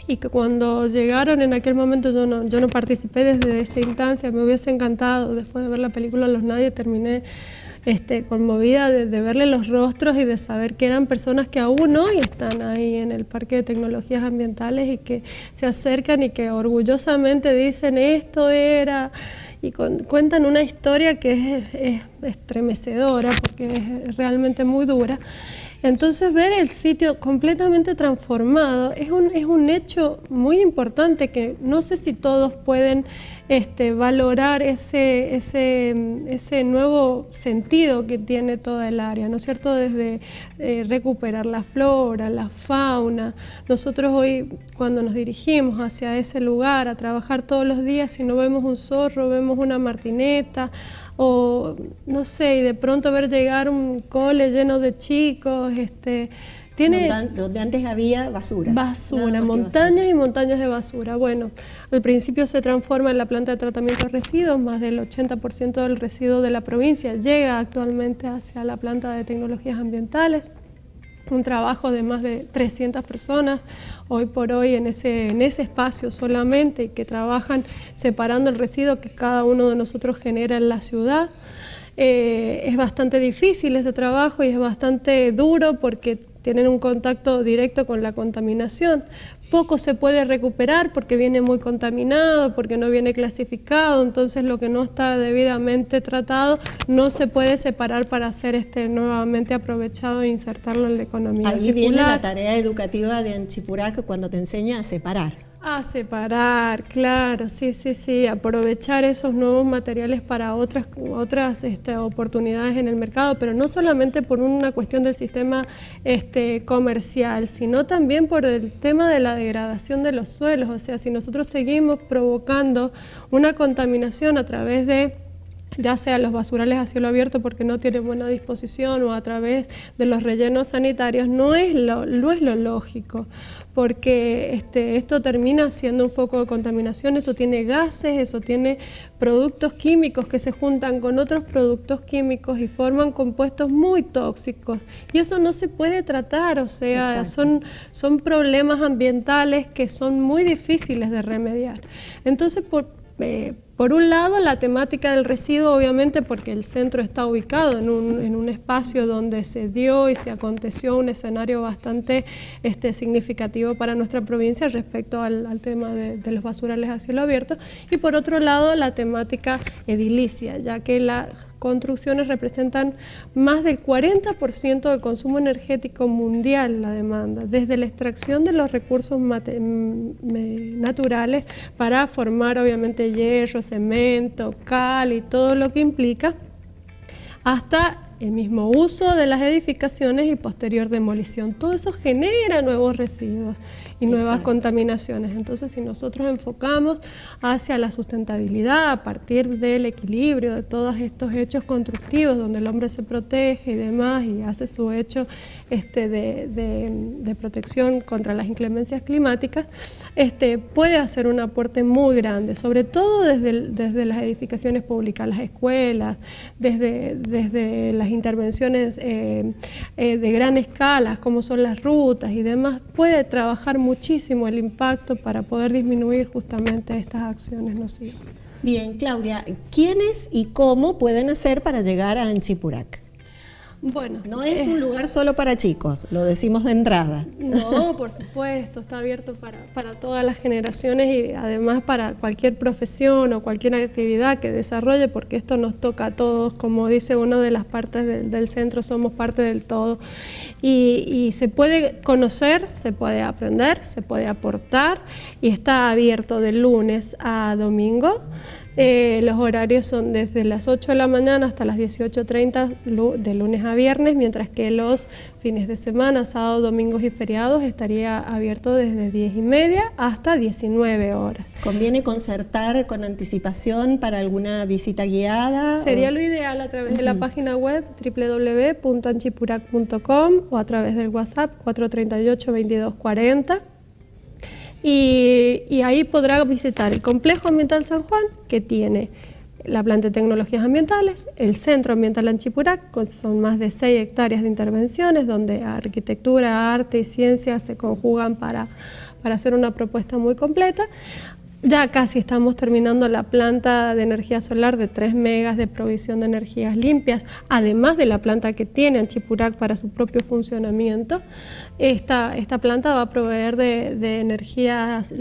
y que cuando llegaron en aquel momento, yo no participé desde esa instancia, me hubiese encantado. Después de ver la película Los Nadie, terminé conmovida de verle los rostros y de saber que eran personas que aún hoy están ahí en el Parque de Tecnologías Ambientales, y que se acercan y que orgullosamente dicen esto era, y cuentan una historia que es estremecedora, porque es realmente muy dura. Entonces, ver el sitio completamente transformado es un hecho muy importante, que no sé si todos pueden valorar ese nuevo sentido que tiene toda el área, ¿no es cierto? Desde recuperar la flora, la fauna. Nosotros hoy, cuando nos dirigimos hacia ese lugar a trabajar todos los días, si no vemos un zorro, vemos una martineta, o no sé, y de pronto ver llegar un cole lleno de chicos, Donde antes había basura. Basura, montañas y montañas de basura. Bueno, al principio se transforma en la planta de tratamiento de residuos, más del 80% del residuo de la provincia llega actualmente hacia la planta de tecnologías ambientales. Un trabajo de más de 300 personas hoy por hoy en ese espacio solamente, y que trabajan separando el residuo que cada uno de nosotros genera en la ciudad. Es bastante difícil ese trabajo y es bastante duro porque tienen un contacto directo con la contaminación. Poco se puede recuperar porque viene muy contaminado, porque no viene clasificado, entonces lo que no está debidamente tratado no se puede separar para ser nuevamente aprovechado e insertarlo en la economía circular. Ahí viene la tarea educativa de Anchipurac cuando te enseña a separar. A separar, claro, sí, aprovechar esos nuevos materiales para otras oportunidades en el mercado, pero no solamente por una cuestión del sistema comercial, sino también por el tema de la degradación de los suelos. O sea, si nosotros seguimos provocando una contaminación a través de, ya sea los basurales a cielo abierto porque no tienen buena disposición, o a través de los rellenos sanitarios, no es lo lógico, porque esto termina siendo un foco de contaminación. Eso tiene gases, eso tiene productos químicos que se juntan con otros productos químicos y forman compuestos muy tóxicos, y eso no se puede tratar. O sea, son problemas ambientales que son muy difíciles de remediar. Entonces, por un lado, la temática del residuo, obviamente, porque el centro está ubicado en un espacio donde se dio y se aconteció un escenario bastante significativo para nuestra provincia respecto al tema de los basurales a cielo abierto, y por otro lado, la temática edilicia, ya que las construcciones representan más del 40% del consumo energético mundial, la demanda, desde la extracción de los recursos naturales para formar obviamente hierro, cemento, cal y todo lo que implica, hasta el mismo uso de las edificaciones y posterior demolición. Todo eso genera nuevos residuos y nuevas contaminaciones. Entonces, si nosotros enfocamos hacia la sustentabilidad a partir del equilibrio de todos estos hechos constructivos, donde el hombre se protege y demás, y hace su hecho de protección contra las inclemencias climáticas, puede hacer un aporte muy grande, sobre todo desde las edificaciones públicas, las escuelas, desde las intervenciones de gran escala, como son las rutas y demás. Puede trabajar muchísimo el impacto para poder disminuir justamente estas acciones nocivas. Bien, Claudia, ¿quiénes y cómo pueden hacer para llegar a Anchipurac? Bueno, no es un lugar solo para chicos, lo decimos de entrada. No, por supuesto, está abierto para todas las generaciones y además para cualquier profesión o cualquier actividad que desarrolle, porque esto nos toca a todos. Como dice una de las partes del centro, somos parte del todo. Y se puede conocer, se puede aprender, se puede aportar, y está abierto de lunes a domingo. Los horarios son desde las 8 de la mañana hasta las 18:30 de lunes a viernes, mientras que los fines de semana, sábados, domingos y feriados estaría abierto desde 10:30 hasta 19 horas. ¿Conviene concertar con anticipación para alguna visita guiada? Sería lo ideal a través de la página web www.anchipurac.com o a través del WhatsApp 438-2240. Y ahí podrá visitar el Complejo Ambiental San Juan, que tiene la planta de tecnologías ambientales, el Centro Ambiental Anchipurac, son más de 6 hectáreas de intervenciones, donde arquitectura, arte y ciencia se conjugan para hacer una propuesta muy completa. Ya casi estamos terminando la planta de energía solar de 3 megas de provisión de energías limpias, además de la planta que tiene Anchipurac para su propio funcionamiento. Esta planta va a proveer de energías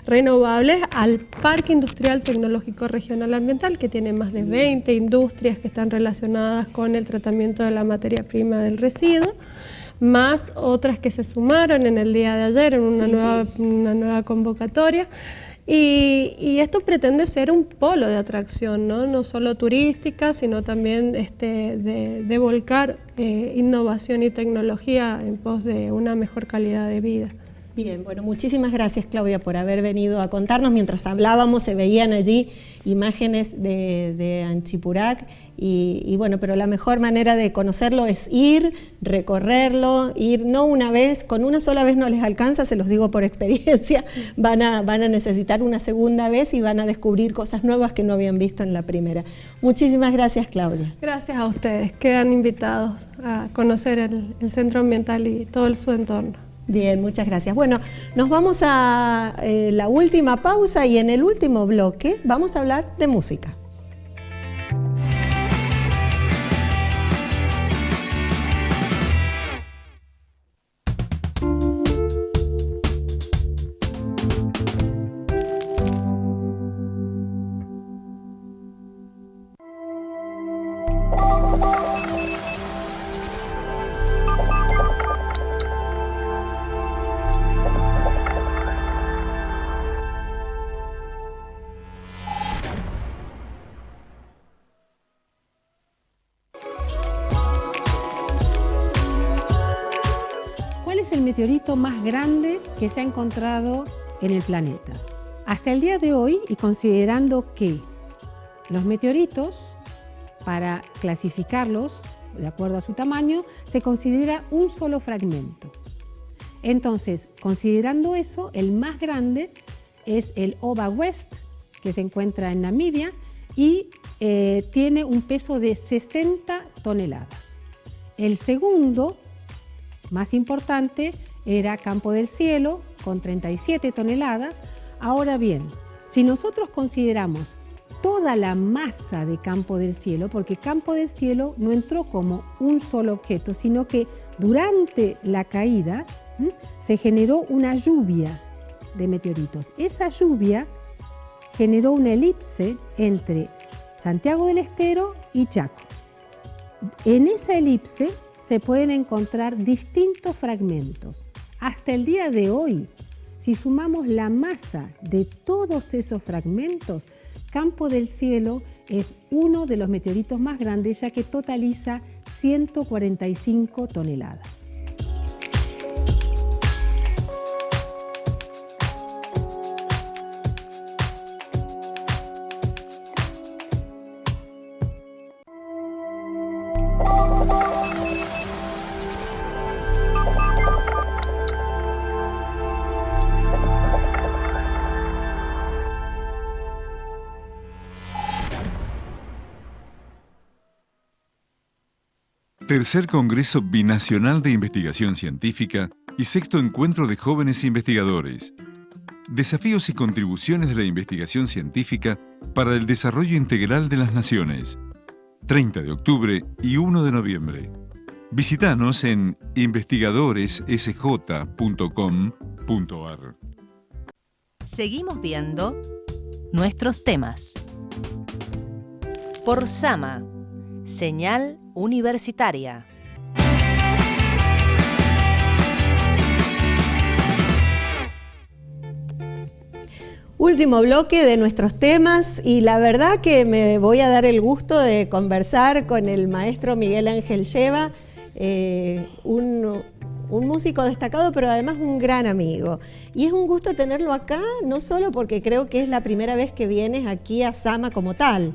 renovables al Parque Industrial Tecnológico Regional Ambiental, que tiene más de 20 industrias que están relacionadas con el tratamiento de la materia prima del residuo, más otras que se sumaron en el día de ayer en una nueva convocatoria. Y esto pretende ser un polo de atracción, no solo turística, sino también de volcar innovación y tecnología en pos de una mejor calidad de vida. Bien, bueno, muchísimas gracias, Claudia, por haber venido a contarnos. Mientras hablábamos se veían allí imágenes de Anchipurac y bueno, pero la mejor manera de conocerlo es ir, recorrerlo, ir no una vez, con una sola vez no les alcanza, se los digo por experiencia, van a necesitar una segunda vez y van a descubrir cosas nuevas que no habían visto en la primera. Muchísimas gracias, Claudia. Gracias a ustedes, quedan invitados a conocer el centro ambiental y todo su entorno. Bien, muchas gracias. Bueno, nos vamos a la última pausa y en el último bloque vamos a hablar de música. ¿Cuál es el meteorito más grande que se ha encontrado en el planeta? Hasta el día de hoy, y considerando que los meteoritos, para clasificarlos de acuerdo a su tamaño, se considera un solo fragmento. Entonces, considerando eso, el más grande es el Ova West, que se encuentra en Namibia y tiene un peso de 60 toneladas. El segundo, más importante, era Campo del Cielo, con 37 toneladas. Ahora bien, si nosotros consideramos toda la masa de Campo del Cielo, porque Campo del Cielo no entró como un solo objeto, sino que durante la caída se generó una lluvia de meteoritos. Esa lluvia generó una elipse entre Santiago del Estero y Chaco. En esa elipse se pueden encontrar distintos fragmentos. Hasta el día de hoy, si sumamos la masa de todos esos fragmentos, Campo del Cielo es uno de los meteoritos más grandes, ya que totaliza 145 toneladas. Tercer Congreso Binacional de Investigación Científica y sexto Encuentro de Jóvenes Investigadores. Desafíos y contribuciones de la investigación científica para el desarrollo integral de las naciones. 30 de octubre y 1 de noviembre. Visítanos en investigadoresSJ.com.ar. Seguimos viendo nuestros temas. Por Sama, señal universitaria. Último bloque de nuestros temas y la verdad que me voy a dar el gusto de conversar con el maestro Miguel Ángel Lleva, un músico destacado, pero además un gran amigo. Y es un gusto tenerlo acá, no solo porque creo que es la primera vez que vienes aquí a Sama como tal.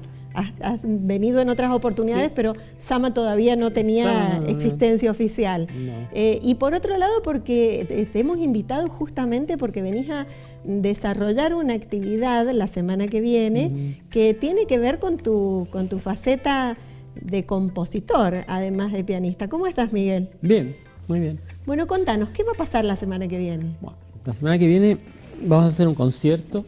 Has venido en otras oportunidades, sí, pero Sama todavía no tenía existencia oficial. No. Y por otro lado, porque te hemos invitado justamente porque venís a desarrollar una actividad la semana que viene que tiene que ver con tu faceta de compositor, además de pianista. ¿Cómo estás, Miguel? Bien, muy bien. Bueno, contanos, ¿qué va a pasar la semana que viene? Bueno, la semana que viene vamos a hacer un concierto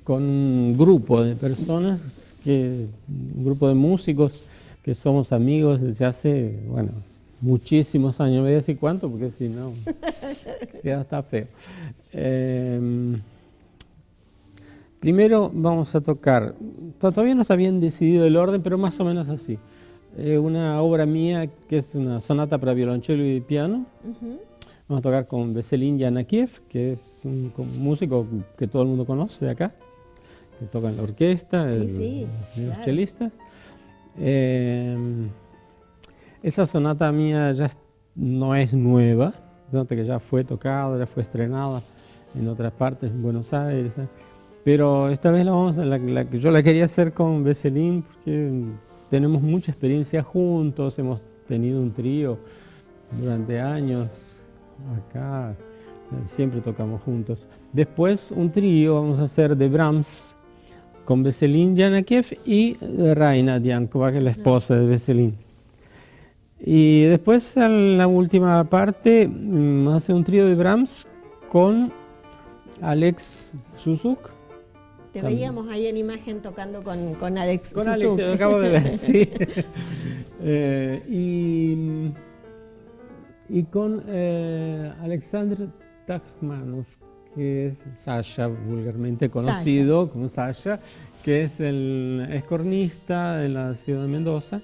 con un grupo de personas, un grupo de músicos que somos amigos desde hace, bueno, muchísimos años. No voy a decir cuánto porque si no, ya está feo. Primero vamos a tocar, todavía no está bien decidido el orden, pero más o menos así. Una obra mía que es una sonata para violonchelo y piano. Vamos a tocar con Veselin Yanakiev, que es un músico que todo el mundo conoce de acá, que toca en la orquesta, los chelistas. Esa sonata mía ya no es nueva, nota que ya fue tocado, ya fue estrenada en otras partes, en Buenos Aires. Pero esta vez yo la quería hacer con Veselin porque tenemos mucha experiencia juntos, hemos tenido un trío durante años acá, siempre tocamos juntos. Después un trío vamos a hacer de Brahms con Veselin Janakiev y Raina Diankova, que es la esposa de Veselin. Y después en la última parte vamos a hacer un trío de Brahms con Alex Zuzuk. Te veíamos ahí en imagen tocando con Alex Con Zuzuk. Alex, lo acabo de ver, sí. Y con Alexander Tachmanov, que es Sasha, vulgarmente conocido como Sasha, que es cornista de la ciudad de Mendoza.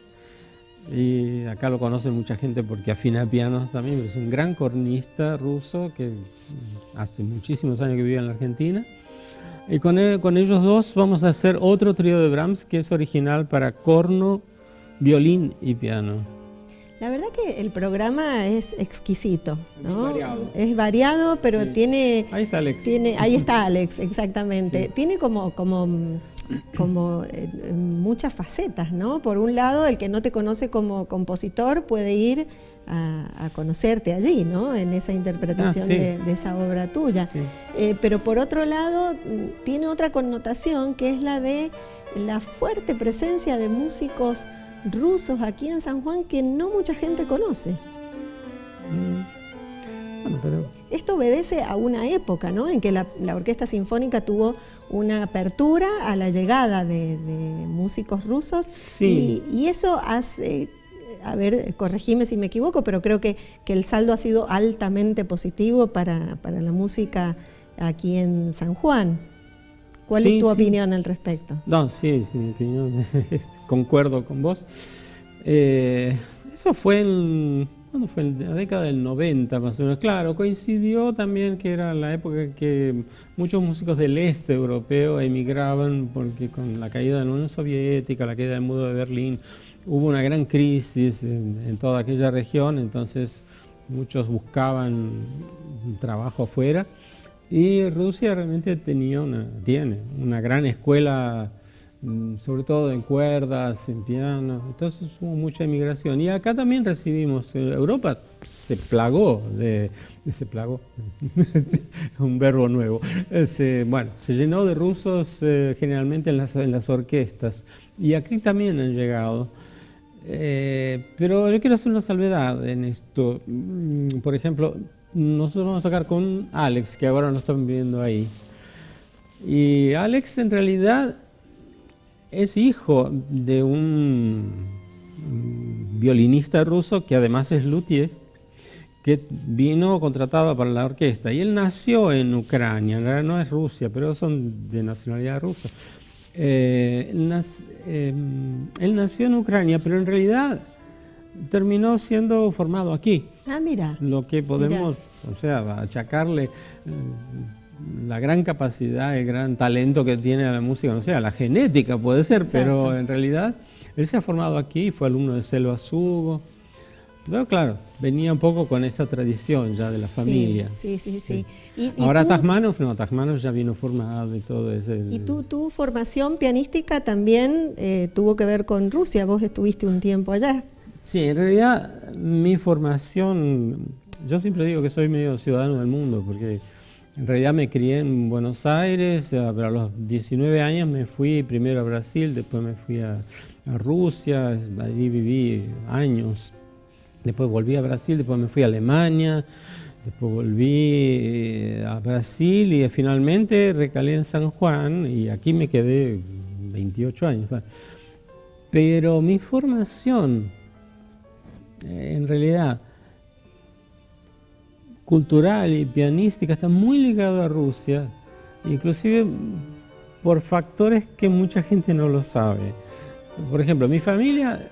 Y acá lo conoce mucha gente porque afina pianos también, pero es un gran cornista ruso que hace muchísimos años que vive en la Argentina. Y con ellos dos vamos a hacer otro trío de Brahms que es original para corno, violín y piano. La verdad que el programa es exquisito, ¿no? Es variado. Es variado, pero Sí. tiene... Ahí está Alex. Ahí está Alex, exactamente. Sí. Tiene como muchas facetas, ¿no? Por un lado, el que no te conoce como compositor puede ir a conocerte allí, ¿no? En esa interpretación sí. de esa obra tuya. Sí. Pero por otro lado, tiene otra connotación que es la de la fuerte presencia de músicos rusos aquí en San Juan que no mucha gente conoce. Bueno, pero Esto obedece a una época, ¿no? En que la Orquesta Sinfónica tuvo una apertura a la llegada de músicos rusos. Sí. Y eso hace, a ver, corregime si me equivoco, pero creo que el saldo ha sido altamente positivo para la música aquí en San Juan. ¿Cuál Sí, es tu sí. opinión al respecto? No, sí, mi opinión, concuerdo con vos. Eso fue ¿cuándo fue? En la década del 90 más o menos. Claro, coincidió también que era la época en que muchos músicos del este europeo emigraban porque con la caída de la Unión Soviética, la caída del muro de Berlín, hubo una gran crisis en toda aquella región, entonces muchos buscaban un trabajo afuera. Y Rusia realmente tiene una gran escuela, sobre todo en cuerdas, en piano, entonces hubo mucha emigración. Y acá también recibimos, Europa se plagó un verbo nuevo, se llenó de rusos generalmente en las orquestas. Y aquí también han llegado. Pero yo quiero hacer una salvedad en esto. Por ejemplo, nosotros vamos a tocar con Alex, que ahora nos están viendo ahí. Y Alex en realidad es hijo de un violinista ruso que además es luthier, que vino contratado para la orquesta. Y él nació en Ucrania, en realidad no es Rusia, pero son de nacionalidad rusa. Él nació en Ucrania, pero en realidad terminó siendo formado aquí. Ah, mira. Lo que podemos, achacarle la gran capacidad, el gran talento que tiene a la música, no sé, a la genética puede ser, pero en realidad él se ha formado aquí, fue alumno de Selva Sugo. Pero claro, venía un poco con esa tradición ya de la familia. Sí. ¿Y ahora tú, Tachmanov ya vino formado y todo eso. ¿Y tu formación pianística también tuvo que ver con Rusia? Vos estuviste un tiempo allá. Sí, en realidad mi formación, yo siempre digo que soy medio ciudadano del mundo, porque en realidad me crié en Buenos Aires, pero a los 19 años me fui primero a Brasil, después me fui a Rusia, allí viví años, después volví a Brasil, después me fui a Alemania, después volví a Brasil y finalmente recalé en San Juan y aquí me quedé 28 años. Pero mi formación, en realidad, cultural y pianística está muy ligado a Rusia, inclusive por factores que mucha gente no lo sabe. Por ejemplo, mi familia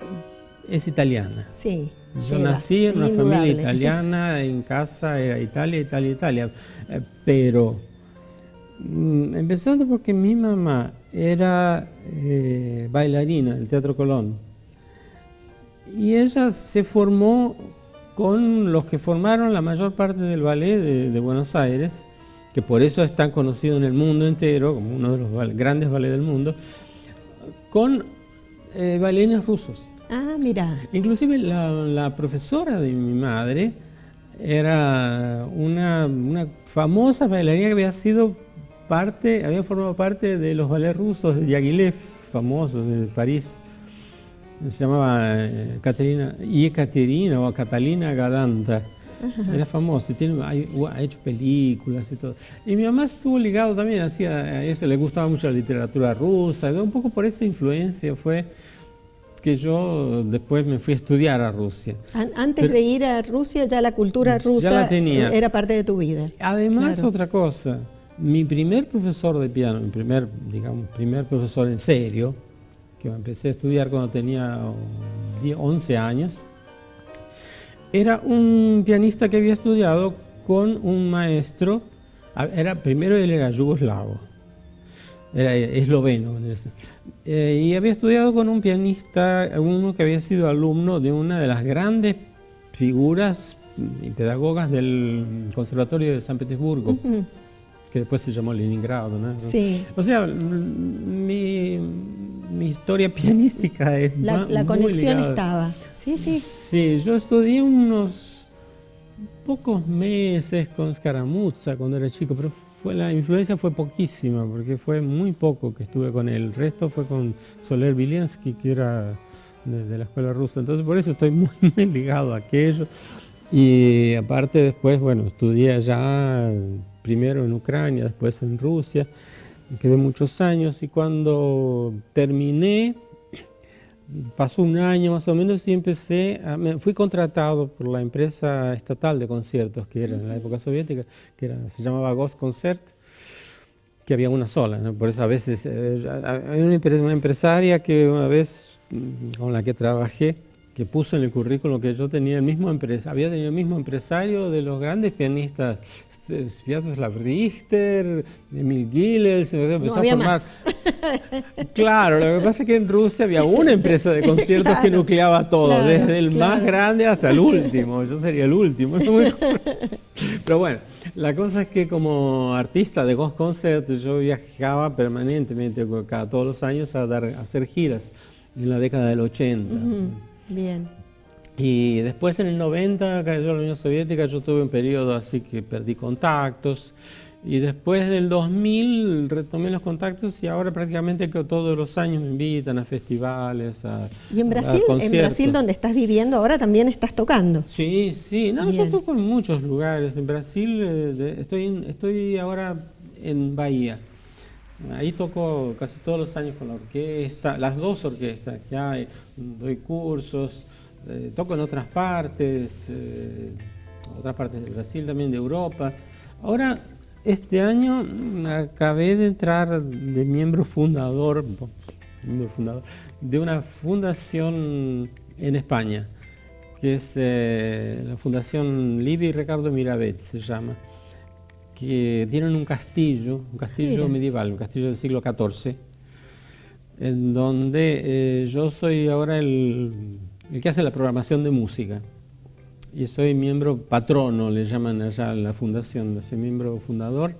es italiana. Sí. Yo nací en una familia italiana, en casa era Italia. Pero empezando porque mi mamá era bailarina del Teatro Colón. Y ella se formó con los que formaron la mayor parte del ballet de Buenos Aires, que por eso es tan conocido en el mundo entero, como uno de los grandes ballets del mundo, con bailarines rusos. Ah, mira. Inclusive la profesora de mi madre era una famosa bailarina que había formado parte de los ballets rusos de Diaghilev, famosos de París. Se llamaba Ekaterina o Catalina Gadanta. Ajá. Era famosa, ha hecho películas y todo. Y mi mamá estuvo ligado también, a eso, le gustaba mucho la literatura rusa. Un poco por esa influencia fue que yo después me fui a estudiar a Rusia. Antes de ir a Rusia, ya la cultura rusa ya la tenía. Era parte de tu vida. Además, claro. Otra cosa, mi primer profesor de piano, mi primer profesor en serio, que empecé a estudiar cuando tenía 11 años, era un pianista que había estudiado con un maestro, primero él era yugoslavo, era esloveno, y había estudiado con un pianista, uno que había sido alumno de una de las grandes figuras y pedagogas del Conservatorio de San Petersburgo, que después se llamó Leningrado, ¿no? Sí. O sea, mi historia pianística es la conexión ligada. estaba. Sí. Sí, yo estudié unos pocos meses con Scaramuzza cuando era chico, pero la influencia fue poquísima, porque fue muy poco que estuve con él. El resto fue con Soler Vilinsky, que era de la escuela rusa. Entonces, por eso estoy muy ligado a aquello. Y aparte después, estudié allá, primero en Ucrania, después en Rusia. Quedé muchos años y cuando terminé, pasó un año más o menos y fui contratado por la empresa estatal de conciertos que era en la época soviética, se llamaba Goskoncert, que había una sola, ¿no? Por eso a veces hay una empresaria que una vez con la que trabajé, que puso en el currículum que yo tenía había tenido el mismo empresario de los grandes pianistas, Sviatoslav Richter, Emil Gilels, se empezó a formar. Más. Claro, lo que pasa es que en Rusia había una empresa de conciertos que nucleaba todo, desde el más grande hasta el último. Yo sería el último. Pero bueno, la cosa es que como artista de Goskoncert yo viajaba permanentemente, todos los años a hacer giras en la década del 80. Bien. Y después en el 90 cayó la Unión Soviética, yo tuve un periodo así que perdí contactos. Y después del 2000 retomé los contactos y ahora prácticamente que todos los años me invitan a festivales, ¿Y en Brasil? conciertos. ¿En Brasil, donde estás viviendo ahora, también estás tocando? Sí. No, yo toco en muchos lugares. En Brasil estoy ahora en Bahía. Ahí toco casi todos los años con la orquesta, las dos orquestas que hay, doy cursos, toco en otras partes de Brasil, también de Europa. Ahora, este año acabé de entrar de miembro fundador de una fundación en España, que es la Fundación Livia y Ricardo Miravet, se llama, que tienen un castillo medieval, un castillo del siglo XIV, en donde yo soy ahora el que hace la programación de música. Y soy miembro patrono, le llaman allá a la fundación, soy miembro fundador.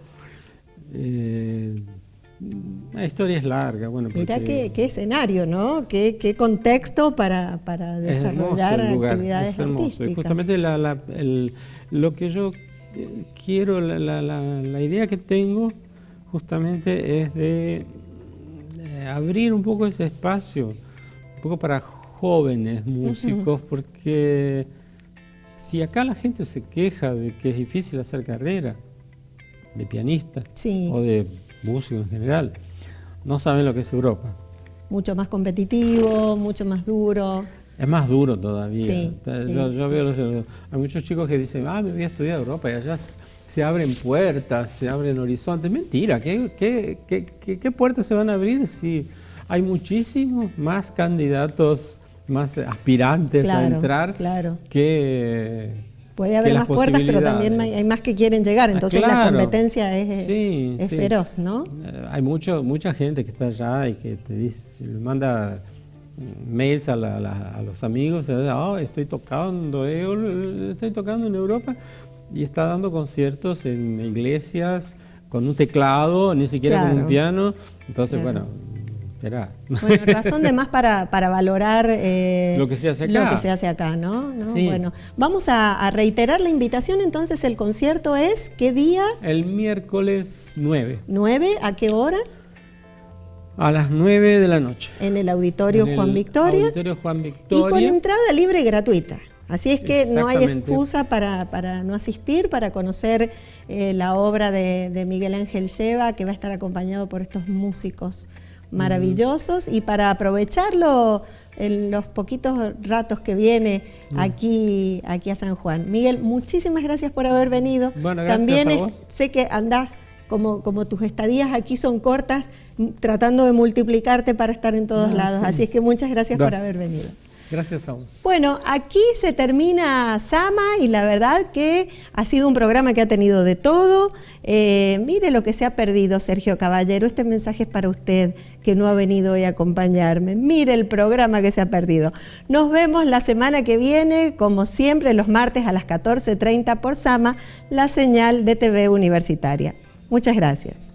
La historia es larga. Mirá qué escenario, ¿no? Qué contexto para desarrollar actividades artísticas. Y justamente lo que yo quiero, la idea que tengo justamente es de abrir un poco ese espacio, un poco para jóvenes músicos, porque si acá la gente se queja de que es difícil hacer carrera de pianista o de músico en general, no saben lo que es Europa. Mucho más competitivo, mucho más duro. Es más duro todavía. Yo veo hay muchos chicos que dicen, me voy a estudiar a Europa y allá se abren puertas, se abren horizontes. Mentira, ¿qué puertas se van a abrir si hay muchísimos más candidatos, más aspirantes a entrar que puede haber más puertas, pero también hay más que quieren llegar, entonces la competencia es feroz, ¿no? Hay mucha gente que está allá y que te dice, manda mails a los amigos, estoy tocando en Europa, y está dando conciertos en iglesias con un teclado, ni siquiera con un piano. Entonces, bueno, espera. Bueno, razón de más para valorar lo que se hace acá. ¿no? Sí. Bueno, vamos a reiterar la invitación. Entonces, el concierto es, ¿qué día? El miércoles 9. ¿9? ¿A qué hora? A las 9 de la noche. En el Auditorio Juan Victoria. Auditorio Juan Victoria. Y con entrada libre y gratuita. Así es que no hay excusa para no asistir, para conocer la obra de Miguel Ángel Lleva, que va a estar acompañado por estos músicos maravillosos, y para aprovecharlo en los poquitos ratos que viene aquí a San Juan. Miguel, muchísimas gracias por haber venido. Bueno, gracias. También a vos. sé que andás, como tus estadías aquí son cortas, tratando de multiplicarte para estar en todos lados. Sí. Así es que muchas gracias por haber venido. Gracias a vos. Bueno, aquí se termina Sama, y la verdad que ha sido un programa que ha tenido de todo. Mire lo que se ha perdido, Sergio Caballero. Este mensaje es para usted, que no ha venido hoy a acompañarme. Mire el programa que se ha perdido. Nos vemos la semana que viene, como siempre, los martes a las 14:30 por Sama, la señal de TV Universitaria. Muchas gracias.